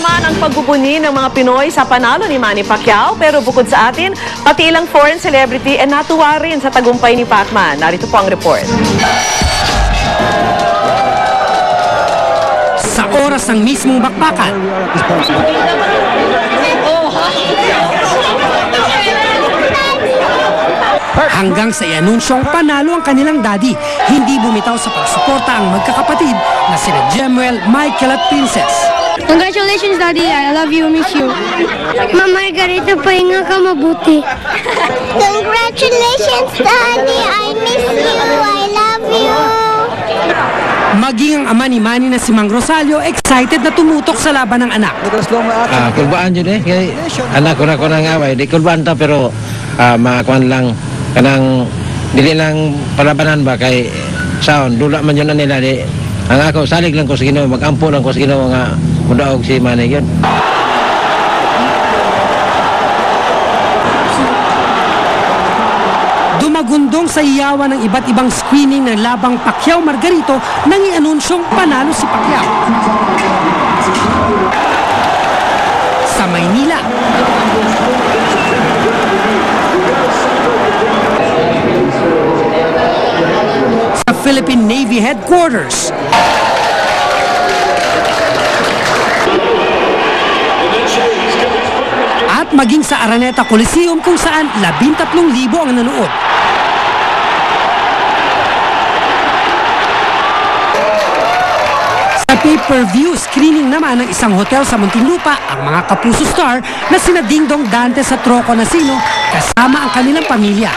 naman ang pagbubuni ng mga Pinoy sa panalo ni Manny Pacquiao. Pero bukod sa atin, pati ilang foreign celebrity ay natuwa rin sa tagumpay ni Pacman. Narito po ang report. Sa oras ng mismong bakbakan, hanggang sa i-anunsyong panalo ang kanilang daddy, hindi bumitaw sa pagsuporta ang magkakapatid na sina Jemuel, Michael at Princess. Congratulations, Daddy. I love you, miss you. Mama Margarita, pahinga ka mabuti. Congratulations, Daddy. I miss you. I love you. Maging ang ama ni Manny na si Mang Rosalio, excited na tumutok sa laban ng anak. Kulbaan yun kay anak ko na ko nang away. Di kulbaan ta pero makakuan lang kanang dili lang palabanan ba kay sound dula man yun na nila di ang ako salig lang ko sa Ginoo, magampo lang ko sa Ginoo nga mudaog si Manny yun. Dumagundong sa iyawan ng iba't ibang screening ng labang Pacquiao Margarito nang i-anunsyong panalo si Pacquiao. Sa Maynila, sa Philippine Navy Headquarters, at maging sa Araneta Coliseum kung saan 13,000 ang nanood. Sa pay-per-view screening naman ng isang hotel sa Muntinlupa, ang mga kapuso star na sina Dingdong Dantes sa Troco Nasino kasama ang kanilang pamilya.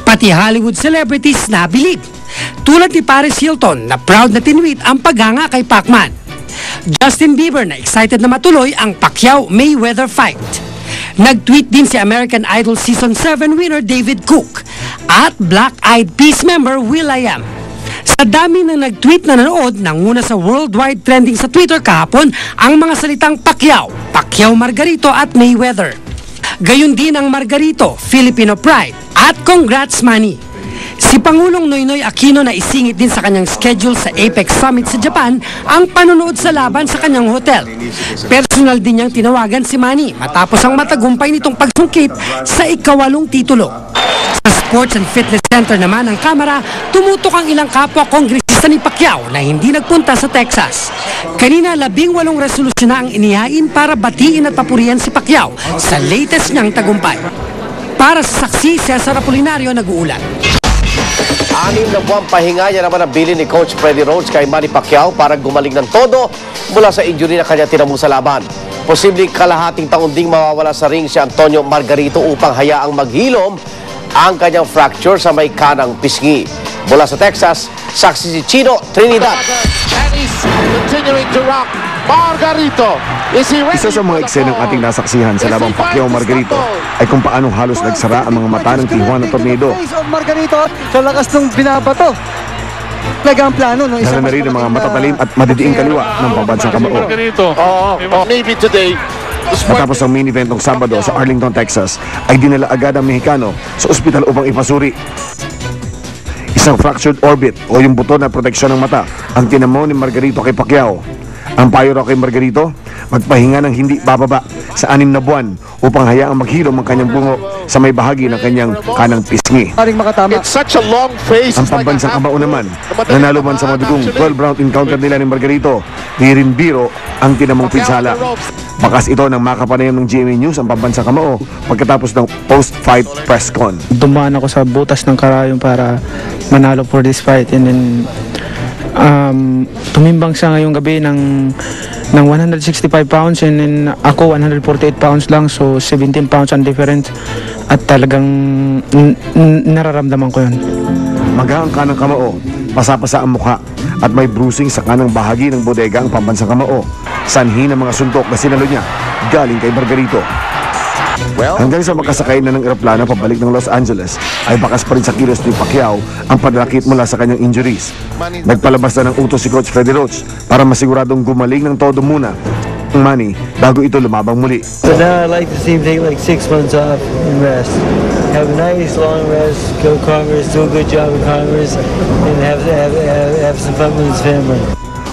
Pati Hollywood celebrities na bilib. Tulad ni Paris Hilton na proud na tinweet ang paghanga kay Pacman. Justin Bieber na excited na matuloy ang Pacquiao-Mayweather fight. Nag-tweet din si American Idol Season 7 winner David Cook at Black Eyed Peas member will.i.am. Sa dami ng nag-tweet na nanood, nanguna sa worldwide trending sa Twitter kahapon ang mga salitang Pacquiao, Pacquiao Margarito at Mayweather. Gayon din ang Margarito, Filipino Pride at Congrats Manny. Si Pangulong Noynoy Aquino na isingit din sa kanyang schedule sa Apex Summit sa Japan ang panonood sa laban sa kanyang hotel. Personal din niyang tinawagan si Manny matapos ang matagumpay nitong pagsungkit sa ika-8 titulo. Sa Sports and Fitness Center naman ng Kamara, tumutok ang ilang kapwa kongresista ni Pacquiao na hindi nagpunta sa Texas. Kanina 18 resolusyon na ang inihain para batiin at papurihan si Pacquiao sa latest niyang tagumpay. Para sa saksi, Cesar Apolinario nag-uulat. 6 na buwang pahinga niya naman ang bilin ni Coach Freddie Rhodes kay Manny Pacquiao para gumaling ng todo mula sa injury na kanya tinamo sa laban. Posibleng kalahating taon ding mawawala sa ring si Antonio Margarito upang hayaang maghilom ang kanyang fracture sa may kanang pisngi. Mula sa Texas, saksi si Chino Trinidad. And he's continuing to rock. Margarito. Isa sa mga eksenang ating nasaksihan sa labang Pacquiao Margarito ay kung paano halos nagsara ang mga mata ng Tijuana Tornado. Margarito, sa lakas ng binabato. Talagang plano, no? Dala na rin ang mga matatalim at madidiing kaliwa ng pambansang kamao. Maybe today. Matapos ang main event ng Sabado sa Arlington, Texas, ay dinala agad ang Mexicano sa ospital upang ipasuri. Isang fractured orbit o yung buto na proteksyon ng mata ang tinamo ni Margarito kay Pacquiao. Ang payo raw kay Margarito, magpahinga ng hindi bababa sa 6 na buwan upang hayaang maghilom ang kanyang bungo sa may bahagi ng kanyang kanang pisngi. It's such a long face. Ang pambansang kamao naman, nanalo man sa madugong 12-round encounter nila ni Margarito, di rin biro ang tinamong pinsala. Bakas ito ng makapanayam ng GMA News ang pambansang kamao pagkatapos ng post-fight press con. Dumaan ako sa butas ng karayong para manalo for this fight, and then tumimbang siya ngayong gabi ng 165 pounds, and then ako 148 pounds lang, so 17 pounds ang difference, at talagang nararamdaman ko yun. Maga ang kanang kamao, pasapasa ang mukha at may bruising sa kanang bahagi ng bodega ang pambansang kamao. Sanhi ng mga suntok na sinalo niya galing kay Margarito. Hanggang sa makasakay na ng eroplano pabalik ng Los Angeles, ay bakas pa rin sa kilos ni Pacquiao ang panlakit mula sa kanyang injuries. Nagpalabas na ng utos si Coach Freddie Rhodes para masiguradong gumaling ng todo muna ang Manny bago ito lumabang muli. So now I'd like to see him take like 6 months off and rest. Have a nice long rest, go Congress, do a good job in Congress, and have some fun with his family.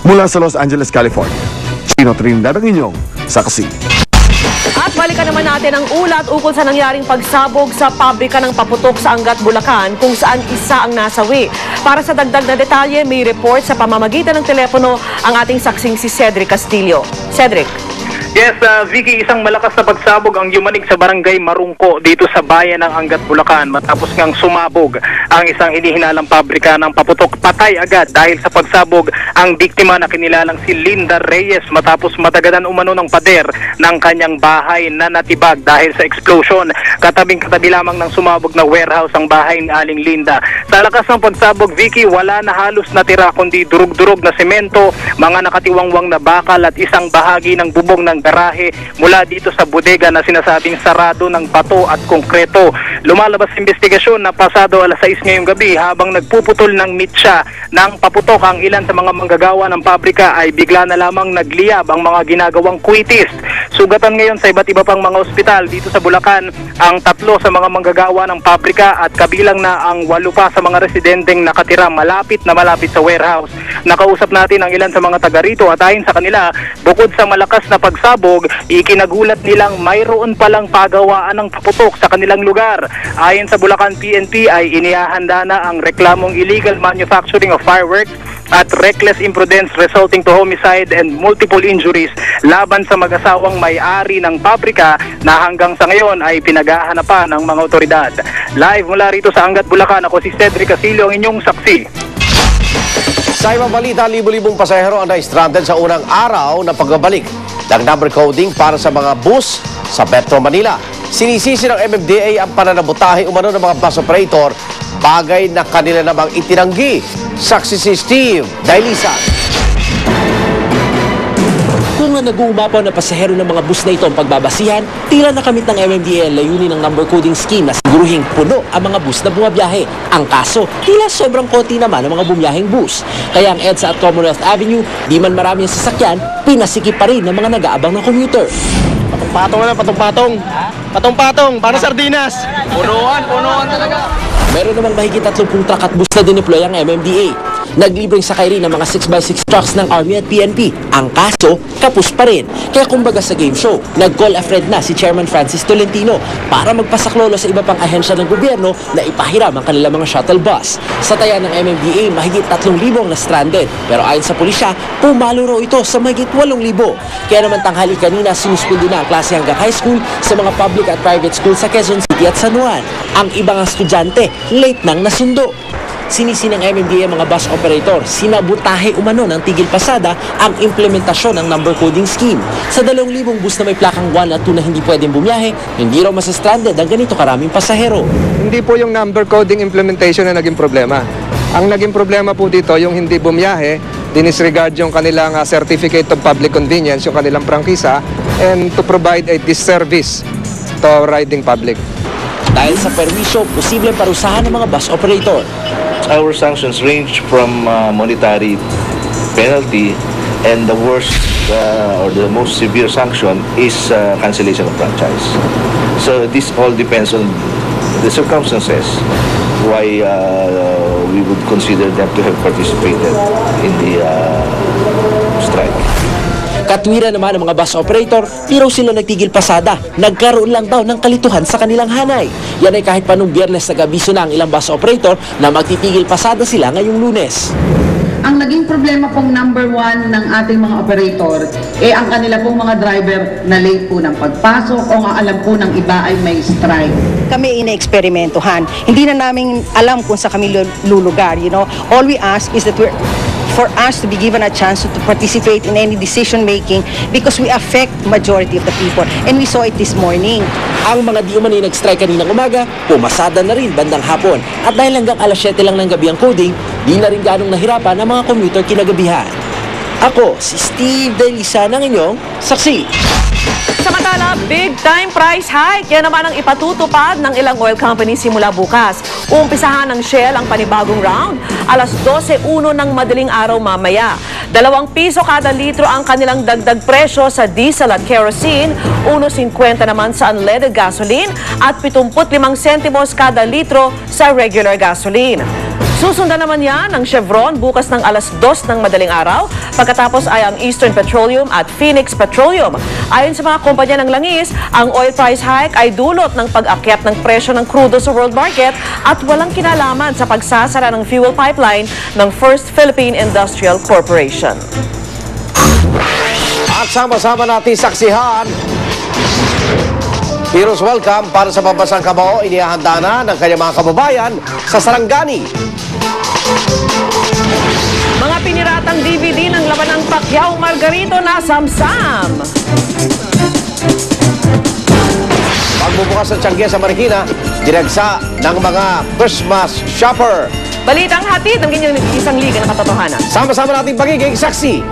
Mula sa Los Angeles, California, Chino Trinidad ang inyong saksi. At balikan naman natin ang ulat ukol sa nangyaring pagsabog sa pabrika ng paputok sa Angat, Bulacan kung saan isa ang nasawi. Para sa dagdag na detalye, may report sa pamamagitan ng telepono ang ating saksing si Cedric Castillo. Cedric. Yes, Vicky, isang malakas na pagsabog ang yumanig sa barangay Marungko dito sa bayan ng Angat, Bulacan matapos ngang sumabog ang isang hinihinalang pabrika ng paputok. Patay agad dahil sa pagsabog ang biktima na kinilalang si Linda Reyes matapos matagadan umano ng pader ng kanyang bahay na natibag dahil sa explosion. Katabing-katabi lamang ng sumabog na warehouse ang bahay ni Aling Linda. Sa lakas ng pagsabog, Vicky, wala na halos natira kundi durug-durug na semento, mga nakatiwangwang na bakal at isang bahagi ng bubong ng garahe mula dito sa bodega na sinasabing sarado ng bato at konkreto. Lumalabas sa investigasyon na pasado alas 6 ngayong gabi habang nagpuputol ng mitsa ng paputok ang ilan sa mga manggagawa ng pabrika ay bigla na lamang nagliyab ang mga ginagawang kwitis. Sugatan ngayon sa iba't iba pang mga ospital dito sa Bulacan ang 3 sa mga manggagawa ng pabrika at kabilang na ang 8 pa sa mga residenteng nakatira malapit sa warehouse. Nakausap natin ang ilan sa mga taga rito at ayon sa kanila, bukod sa malakas na pagsabog, ikinagulat nilang mayroon palang pagawaan ng paputok sa kanilang lugar. Ayon sa Bulacan PNP ay inihahanda na ang reklamong illegal manufacturing of fireworks at reckless imprudence resulting to homicide and multiple injuries laban sa mag-asawang may-ari ng pabrika na hanggang sa ngayon ay pinag-ahanapan ng mga otoridad. Live mula rito sa Angat, Bulacan, ako si Cedric Castillo, ang inyong saksi. Sa ibang balita, libo-libong pasahero ang na-stranded sa unang araw na pagbabalik ng number coding para sa mga bus sa Metro Manila. Sinisisi ng MMDA ang pananabutahe umano ng mga bus operator, bagay na kanila namang itinanggi. Saksi si Steve Dailisa. Kung nga nag-uumapaw na pasahero ng mga bus na ito ang pagbabasihan, tila nakamit ng MMDA ang layunin ng number coding scheme na siguruhing puno ang mga bus na bumabiyahe. Ang kaso, tila sobrang konti naman ang mga bumiyaheng bus. Kaya ang EDSA at Commonwealth Avenue, di man marami ang sasakyan, pinasikip pa rin ng mga nag-aabang na commuter. Patong-patong na, patong-patong. Patong-patong, para sardinas. Punuan talaga. Meron namang mahigit 30 truck at bus na dineploy ang MMDA. Naglibreng sakay rin ng mga 6x6 trucks ng Army at PNP. Ang kaso, kapos pa rin. Kaya kumbaga sa game show, nag-call a friend na si Chairman Francis Tolentino para magpasaklolo sa iba pang ahensya ng gobyerno na ipahiram ang kanilang mga shuttle bus. Sa taya ng MMDA, mahigit 3,000 na stranded. Pero ayon sa pulisya, pumalo raw ito sa mahigit 8,000. Kaya naman tanghali kanina, sinuspindi na ang klase hanggang high school sa mga public at private schools sa Quezon City at San Juan. Ang ibang estudyante, late nang nasundo. Sinisi ng MMDA mga bus operator, sinabutahe umano ng tigil pasada ang implementasyon ng number coding scheme. Sa 2,000 bus na may plakang 1 at 2 na hindi pwedeng bumiyahe, hindi raw masa-stranded ang ganito karaming pasahero. Hindi po yung number coding implementation na naging problema. Ang naging problema po dito, yung hindi bumiyahe, dinisregard yung kanilang certificate of public convenience, yung kanilang prangkisa, and to provide a disservice to riding public. Dahil sa perwisyo, posibleng parusahan ng mga bus operator. Our sanctions range from monetary penalty, and the worst or the most severe sanction is cancellation of franchise. So this all depends on the circumstances why we would consider them to have participated in the strike. Katwiran naman ng mga bus operator, di raw sila nagtigil pasada. Nagkaroon lang daw ng kalituhan sa kanilang hanay. Yan ay kahit pa nung Biyernes nag-abiso na ang ilang bus operator na magtitigil pasada sila ngayong Lunes. Ang naging problema pong number 1 ng ating mga operator, ang kanila pong mga driver na late po ng pagpasok o nga alam po ng iba ay may strike. Kami ina-eksperimentohan. Hindi na namin alam kung sa kami lulugar, you know. All we ask is that for us to be given a chance to participate in any decision making because we affect majority of the people. And we saw it this morning. Ang mga di umani nag-strike kaninang umaga, pumasada na rin bandang hapon. At dahil hanggang alas 7 lang ng gabi ang coding, di na rin ganong nahirapan ang mga commuter kinagabihan. Ako, si Steve Dailisa ng inyong saksi. Samantala, big-time price hike. Yan naman ang ipatutupad ng ilang oil companies simula bukas. Uumpisahan ng Shell ang panibagong round. Alas 12:01 ng madaling araw mamaya. 2 piso kada litro ang kanilang dagdag presyo sa diesel at kerosene. 1.50 naman sa unleaded gasoline at 75 sentimos kada litro sa regular gasoline. Susundan naman yan ng Chevron bukas ng alas 2 ng madaling araw. Pagkatapos ay ang Eastern Petroleum at Phoenix Petroleum. Ayon sa mga kumpanya ng langis, ang oil price hike ay dulot ng pag-akyat ng presyo ng krudo sa world market at walang kinalaman sa pagsasara ng fuel pipeline ng First Philippine Industrial Corporation. At sama-sama natin saksihan. Heroes welcome para sa Pambansang Kamao, inihahanda na ng kanyang mga kababayan sa Sarangani. Mga piniratang DVD ng laban ng Pacquiao Margarito na samsam. Pagbubukas ng Tiangge sa Marikina, dinagsa ng mga Christmas shopper. Balitang hatid ng inyong isang liga ng katotohanan. Sama-sama natin pagiging saksi.